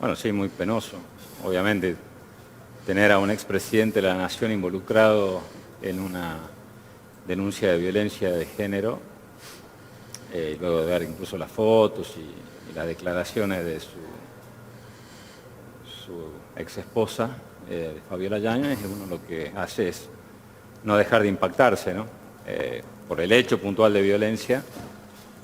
Bueno, sí, muy penoso. Obviamente, tener a un expresidente de la Nación involucrado en una denuncia de violencia de género, luego de ver incluso las fotos y las declaraciones de su ex esposa, Fabiola Yáñez, uno lo que hace es no dejar de impactarse, ¿no? Por el hecho puntual de violencia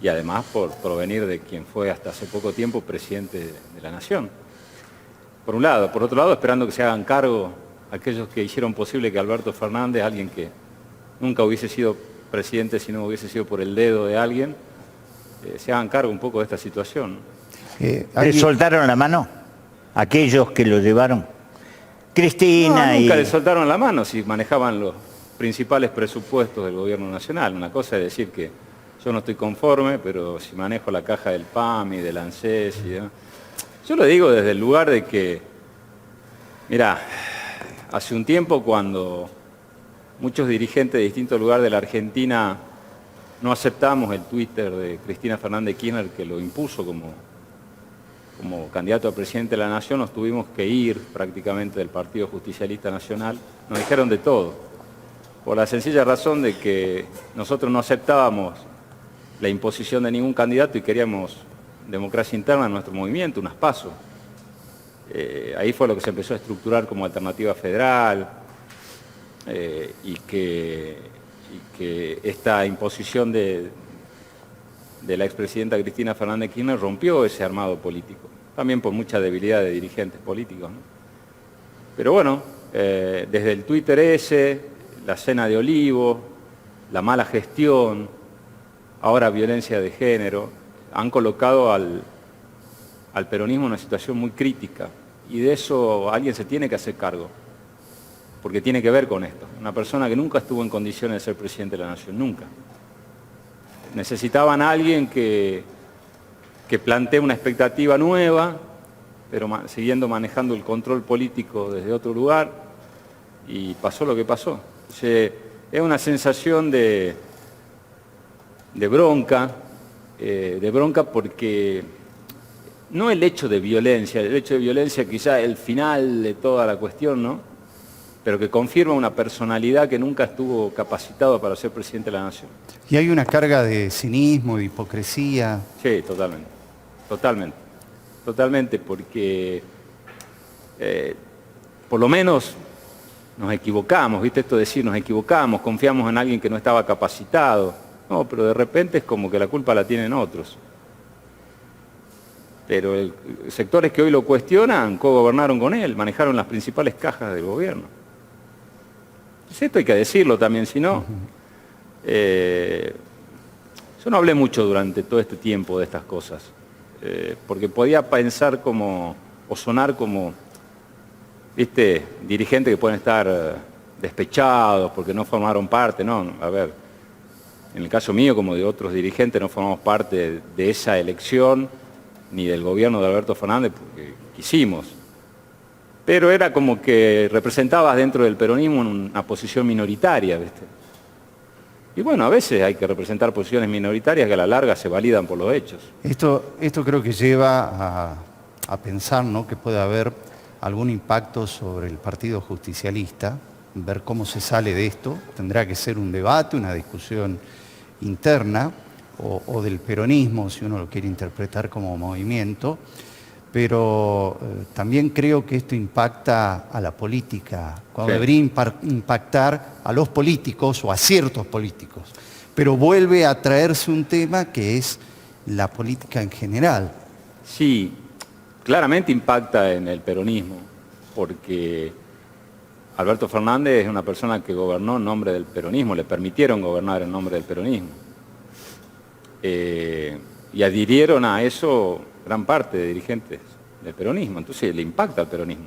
y además por provenir de quien fue hasta hace poco tiempo presidente de la Nación. Por un lado. Por otro lado, esperando que se hagan cargo aquellos que hicieron posible que Alberto Fernández, alguien que nunca hubiese sido presidente si no hubiese sido por el dedo de alguien, se hagan cargo un poco de esta situación. ¿Le soltaron la mano aquellos que lo llevaron? Cristina no, nunca le soltaron la mano si manejaban los principales presupuestos del gobierno nacional. Una cosa es decir que yo no estoy conforme, pero si manejo la caja del PAMI, del ANSES y demás. Yo lo digo desde el lugar de que, mirá, hace un tiempo cuando muchos dirigentes de distintos lugares de la Argentina no aceptamos el Twitter de Cristina Fernández de Kirchner que lo impuso como candidato a presidente de la Nación, nos tuvimos que ir prácticamente del Partido Justicialista Nacional. Nos dijeron de todo, por la sencilla razón de que nosotros no aceptábamos la imposición de ningún candidato y queríamos democracia interna en nuestro movimiento, unas PASO. Ahí fue lo que se empezó a estructurar como alternativa federal y que esta imposición de la expresidenta Cristina Fernández de Kirchner rompió ese armado político, también por mucha debilidad de dirigentes políticos, ¿no? Pero bueno, desde el Twitter ese, la cena de Olivo, la mala gestión, ahora violencia de género, han colocado al peronismo en una situación muy crítica y de eso alguien se tiene que hacer cargo, porque tiene que ver con esto. Una persona que nunca estuvo en condiciones de ser presidente de la Nación, nunca. Necesitaban a alguien que plantee una expectativa nueva, pero siguiendo manejando el control político desde otro lugar, y pasó lo que pasó. O sea, es una sensación de bronca, porque no el hecho de violencia quizá el final de toda la cuestión, ¿no? Pero que confirma una personalidad que nunca estuvo capacitado para ser presidente de la Nación. Y hay una carga de cinismo, de hipocresía. Sí, totalmente, porque por lo menos nos equivocamos, ¿viste? Esto de decir nos equivocamos, confiamos en alguien que no estaba capacitado. No, pero de repente es como que la culpa la tienen otros. Pero sectores que hoy lo cuestionan, cogobernaron con él, manejaron las principales cajas del gobierno. Esto hay que decirlo también, si no... yo no hablé mucho durante todo este tiempo de estas cosas, porque podía pensar como, o sonar como, ¿viste? Dirigentes que pueden estar despechados porque no formaron parte, no, a ver... En el caso mío, como de otros dirigentes, no formamos parte de esa elección, ni del gobierno de Alberto Fernández, porque quisimos. Pero era como que representabas dentro del peronismo una posición minoritaria, ¿viste? Y bueno, a veces hay que representar posiciones minoritarias que a la larga se validan por los hechos. Esto creo que lleva a pensar, ¿no?, que puede haber algún impacto sobre el Partido Justicialista, ver cómo se sale de esto. Tendrá que ser un debate, una discusión interna o del peronismo, si uno lo quiere interpretar como movimiento, pero también creo que esto impacta a la política, cuando sí, debería impactar a los políticos o a ciertos políticos, pero vuelve a traerse un tema que es la política en general. Sí, claramente impacta en el peronismo, porque Alberto Fernández es una persona que gobernó en nombre del peronismo, le permitieron gobernar en nombre del peronismo. Y adhirieron a eso gran parte de dirigentes del peronismo, entonces le impacta al peronismo.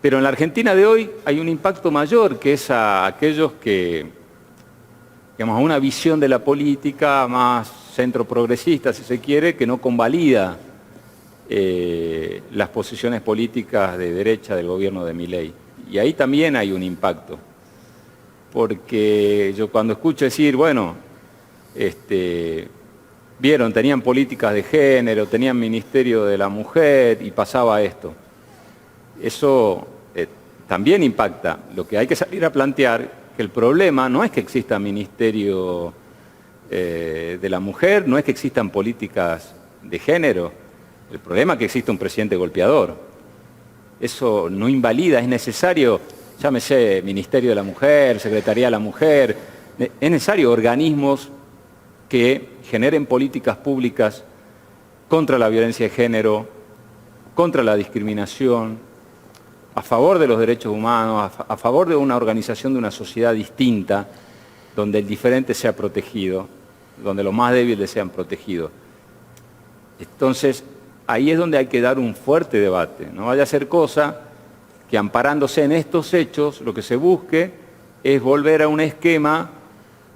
Pero en la Argentina de hoy hay un impacto mayor, que es a aquellos que, digamos, a una visión de la política más centro progresista, si se quiere, que no convalida las posiciones políticas de derecha del gobierno de Milei. Y ahí también hay un impacto, porque yo cuando escucho decir, bueno, vieron, tenían políticas de género, tenían ministerio de la mujer y pasaba esto. Eso también impacta. Lo que hay que salir a plantear, que el problema no es que exista ministerio de la mujer, no es que existan políticas de género, el problema es que existe un presidente golpeador. Eso no invalida, es necesario, llámese Ministerio de la Mujer, Secretaría de la Mujer, es necesario organismos que generen políticas públicas contra la violencia de género, contra la discriminación, a favor de los derechos humanos, a favor de una organización de una sociedad distinta, donde el diferente sea protegido, donde los más débiles sean protegidos. Entonces, ahí es donde hay que dar un fuerte debate. No vaya a ser cosa que, amparándose en estos hechos, lo que se busque es volver a un esquema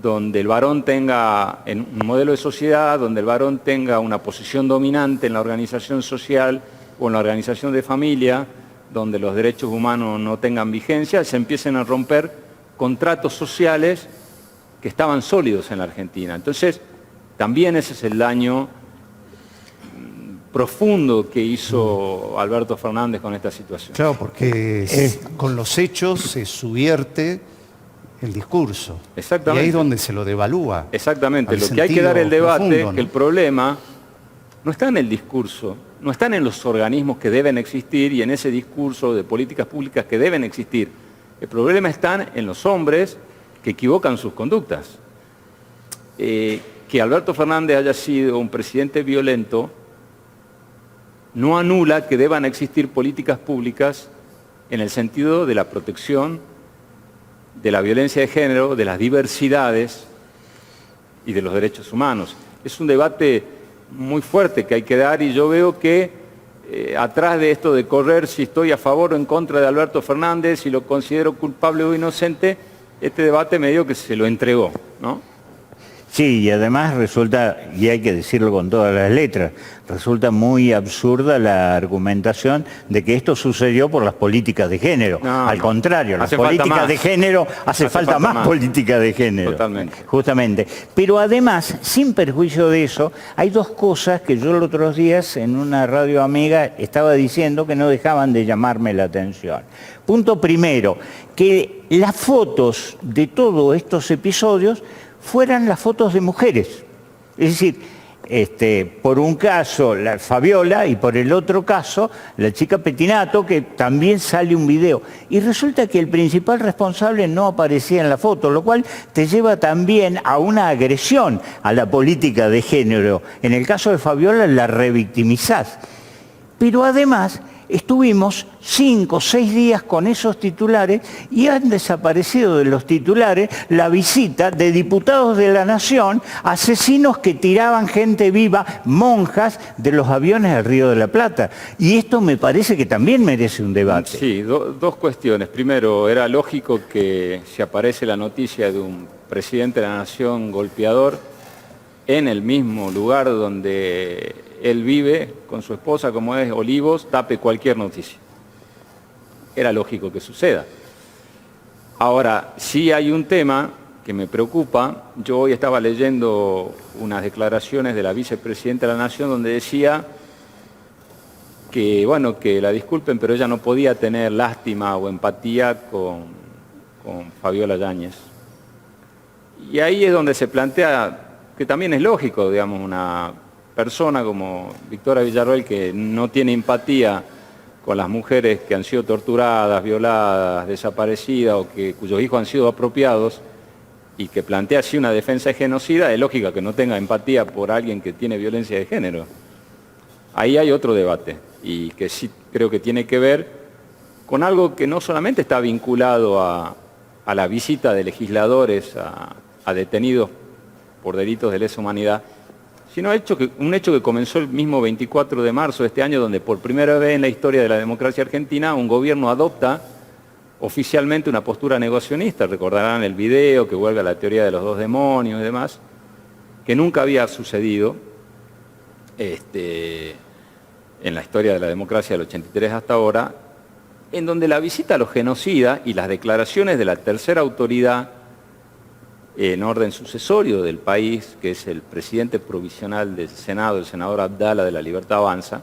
donde el varón tenga, en un modelo de sociedad, donde el varón tenga una posición dominante en la organización social o en la organización de familia, donde los derechos humanos no tengan vigencia, se empiecen a romper contratos sociales que estaban sólidos en la Argentina. Entonces, también ese es el daño profundo que hizo Alberto Fernández con esta situación. Claro, porque con los hechos se subvierte el discurso. Exactamente. Y ahí es donde se lo devalúa. Exactamente. Lo que hay que dar el debate, profundo, ¿no? que el problema no está en el discurso, no están en los organismos que deben existir y en ese discurso de políticas públicas que deben existir. El problema está en los hombres que equivocan sus conductas. Que Alberto Fernández haya sido un presidente violento no anula que deban existir políticas públicas en el sentido de la protección de la violencia de género, de las diversidades y de los derechos humanos. Es un debate muy fuerte que hay que dar y yo veo que atrás de esto de correr si estoy a favor o en contra de Alberto Fernández, si lo considero culpable o inocente, este debate medio que se lo entregó, ¿no? Sí, y además resulta, y hay que decirlo con todas las letras, resulta muy absurda la argumentación de que esto sucedió por las políticas de género. No, al contrario, las políticas de género, hace falta más política de género. Totalmente. Justamente. Pero además, sin perjuicio de eso, hay dos cosas que yo los otros días en una radio amiga estaba diciendo que no dejaban de llamarme la atención. Punto primero, que las fotos de todos estos episodios fueran las fotos de mujeres. Es decir, por un caso la Fabiola y por el otro caso la chica Pettinato, que también sale un video. Y resulta que el principal responsable no aparecía en la foto, lo cual te lleva también a una agresión a la política de género. En el caso de Fabiola la revictimizás. Pero además estuvimos 5 o 6 días con esos titulares y han desaparecido de los titulares la visita de diputados de la Nación, asesinos que tiraban gente viva, monjas, de los aviones del Río de la Plata. Y esto me parece que también merece un debate. Sí, dos cuestiones. Primero, era lógico que si aparece la noticia de un presidente de la Nación golpeador en el mismo lugar donde él vive con su esposa, como es Olivos, tape cualquier noticia. Era lógico que suceda. Ahora, sí hay un tema que me preocupa. Yo hoy estaba leyendo unas declaraciones de la vicepresidenta de la Nación donde decía que, bueno, que la disculpen, pero ella no podía tener lástima o empatía con Fabiola Yáñez. Y ahí es donde se plantea que también es lógico, digamos, una persona como Victoria Villarroel, que no tiene empatía con las mujeres que han sido torturadas, violadas, desaparecidas o cuyos hijos han sido apropiados y que plantea así una defensa de genocida, es lógico que no tenga empatía por alguien que tiene violencia de género. Ahí hay otro debate y que sí creo que tiene que ver con algo que no solamente está vinculado a la visita de legisladores a detenidos por delitos de lesa humanidad, sino un hecho que comenzó el mismo 24 de marzo de este año, donde por primera vez en la historia de la democracia argentina un gobierno adopta oficialmente una postura negacionista. Recordarán el video que vuelve a la teoría de los dos demonios y demás, que nunca había sucedido en la historia de la democracia del 83 hasta ahora, en donde la visita a los genocidas y las declaraciones de la tercera autoridad en orden sucesorio del país, que es el presidente provisional del Senado, el senador Abdala de la Libertad Avanza.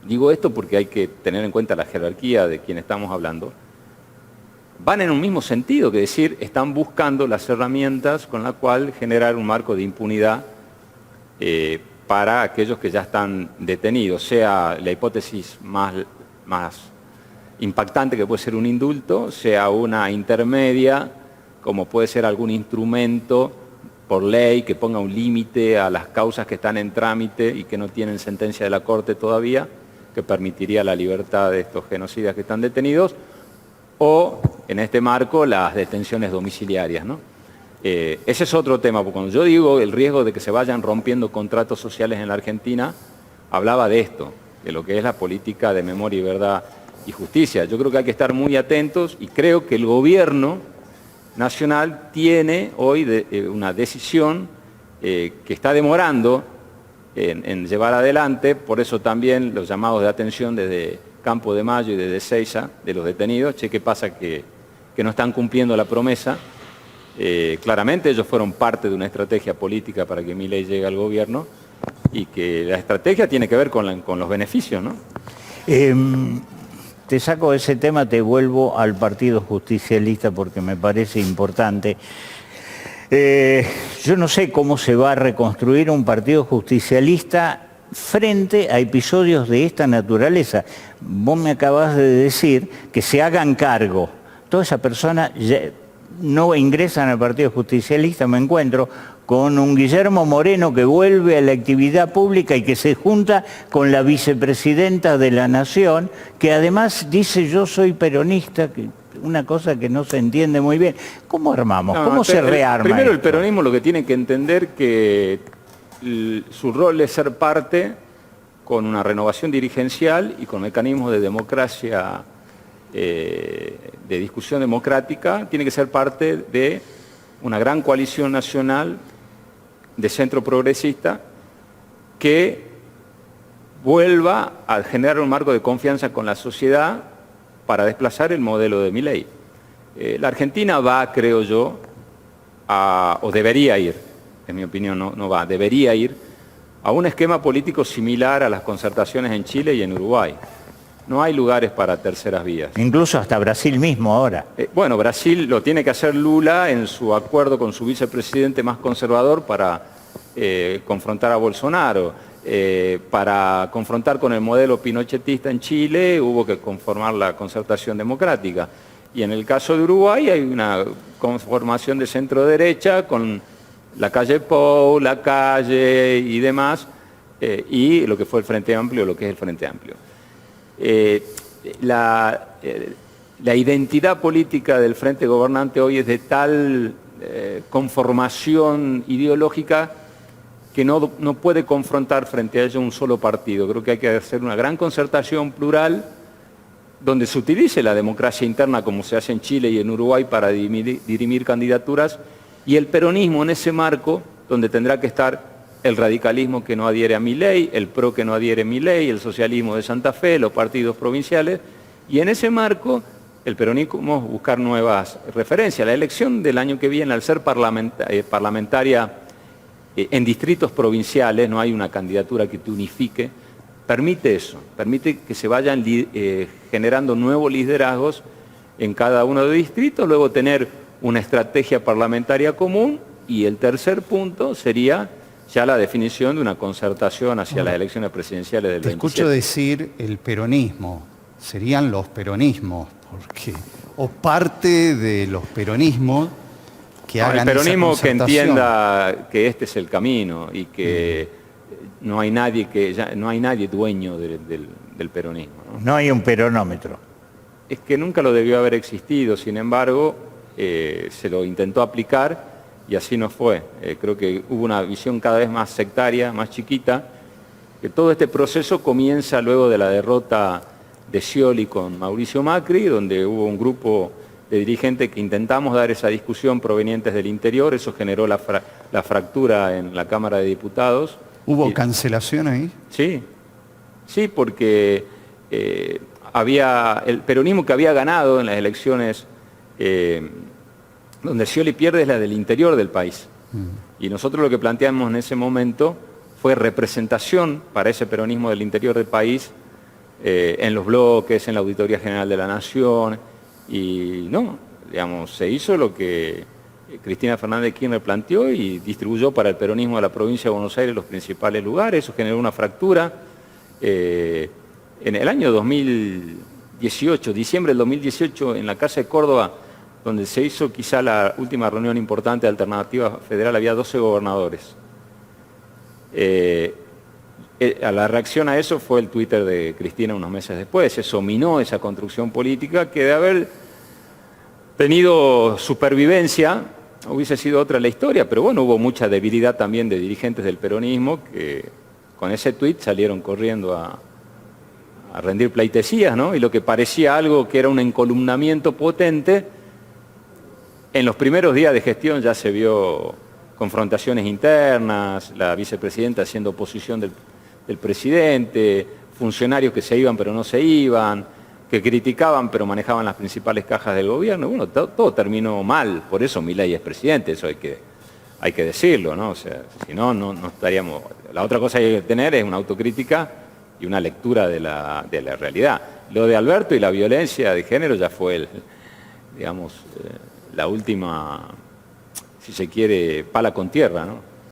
Digo esto porque hay que tener en cuenta la jerarquía de quien estamos hablando. Van en un mismo sentido, que decir, están buscando las herramientas con las cuales generar un marco de impunidad para aquellos que ya están detenidos, sea la hipótesis más impactante, que puede ser un indulto, sea una intermedia, como puede ser algún instrumento por ley que ponga un límite a las causas que están en trámite y que no tienen sentencia de la Corte todavía, que permitiría la libertad de estos genocidas que están detenidos, o, en este marco, las detenciones domiciliarias, ¿no? Ese es otro tema, porque cuando yo digo el riesgo de que se vayan rompiendo contratos sociales en la Argentina, hablaba de esto, de lo que es la política de memoria y verdad y justicia. Yo creo que hay que estar muy atentos y creo que el gobierno nacional tiene hoy una decisión que está demorando en llevar adelante, por eso también los llamados de atención desde Campo de Mayo y desde Ezeiza de los detenidos. Che, ¿qué pasa? Que no están cumpliendo la promesa. Claramente ellos fueron parte de una estrategia política para que Milei llegue al gobierno y que la estrategia tiene que ver con los beneficios, ¿no? Te saco ese tema, te vuelvo al Partido Justicialista porque me parece importante. Yo no sé cómo se va a reconstruir un partido justicialista frente a episodios de esta naturaleza. Vos me acabas de decir que se hagan cargo. Toda esa persona no ingresan al Partido Justicialista. Me encuentro con un Guillermo Moreno que vuelve a la actividad pública y que se junta con la vicepresidenta de la Nación, que además dice yo soy peronista, una cosa que no se entiende muy bien. ¿Cómo armamos? ¿Cómo se rearma Primero, el esto? peronismo lo que tiene que entender que su rol es ser parte con una renovación dirigencial y con mecanismos de democracia, de discusión democrática, tiene que ser parte de una gran coalición nacional de centro progresista que vuelva a generar un marco de confianza con la sociedad para desplazar el modelo de Milei. La Argentina va, creo yo, o debería ir, en mi opinión no va, debería ir a un esquema político similar a las concertaciones en Chile y en Uruguay. No hay lugares para terceras vías. Incluso hasta Brasil mismo ahora. Bueno, Brasil lo tiene que hacer Lula en su acuerdo con su vicepresidente más conservador para confrontar a Bolsonaro. Para confrontar con el modelo pinochetista en Chile hubo que conformar la concertación democrática. Y en el caso de Uruguay hay una conformación de centro-derecha con la calle Pou, la calle y demás, y lo que fue el Frente Amplio, lo que es el Frente Amplio. La identidad política del Frente Gobernante hoy es de tal conformación ideológica que no puede confrontar frente a ello un solo partido. Creo que hay que hacer una gran concertación plural donde se utilice la democracia interna como se hace en Chile y en Uruguay para dirimir candidaturas, y el peronismo en ese marco donde tendrá que estar el radicalismo que no adhiere a Milei, el PRO que no adhiere a Milei, el socialismo de Santa Fe, los partidos provinciales, y en ese marco el peronismo buscar nuevas referencias. La elección del año que viene, al ser parlamentaria en distritos provinciales, no hay una candidatura que te unifique, permite eso, permite que se vayan generando nuevos liderazgos en cada uno de los distritos, luego tener una estrategia parlamentaria común, y el tercer punto sería ya la definición de una concertación hacia las elecciones presidenciales del 27. Te escucho decir el peronismo, serían los peronismos, porque, o parte de los peronismos que hagan el peronismo esa que concertación. entienda que este es el camino y que no hay nadie dueño del peronismo, ¿no? No hay un peronómetro. Es que nunca lo debió haber existido, sin embargo, se lo intentó aplicar y así no fue. Creo que hubo una visión cada vez más sectaria, más chiquita, que todo este proceso comienza luego de la derrota de Scioli con Mauricio Macri, donde hubo un grupo de dirigentes que intentamos dar esa discusión provenientes del interior, eso generó la fractura en la Cámara de Diputados. ¿Hubo cancelación ahí? Sí, porque había el peronismo que había ganado en las elecciones donde Scioli pierde es la del interior del país. Y nosotros lo que planteamos en ese momento fue representación para ese peronismo del interior del país en los bloques, en la Auditoría General de la Nación, y no, digamos, se hizo lo que Cristina Fernández de Kirchner planteó y distribuyó para el peronismo de la provincia de Buenos Aires los principales lugares. Eso generó una fractura. En el año 2018, diciembre del 2018, en la Casa de Córdoba, donde se hizo quizá la última reunión importante de Alternativa Federal, había 12 gobernadores. A la reacción a eso fue el Twitter de Cristina unos meses después. Eso minó esa construcción política que, de haber tenido supervivencia, hubiese sido otra la historia, pero bueno, hubo mucha debilidad también de dirigentes del peronismo que con ese tuit salieron corriendo a rendir pleitesías, ¿no? Y lo que parecía algo que era un encolumnamiento potente, en los primeros días de gestión ya se vio confrontaciones internas, la vicepresidenta haciendo oposición del presidente, funcionarios que se iban pero no se iban, que criticaban pero manejaban las principales cajas del gobierno. Bueno, todo terminó mal, por eso Milei es presidente, eso hay que decirlo, ¿no? O sea, si no, no estaríamos... La otra cosa que hay que tener es una autocrítica y una lectura de la realidad. Lo de Alberto y la violencia de género ya fue, digamos, la última, si se quiere, pala con tierra, ¿no?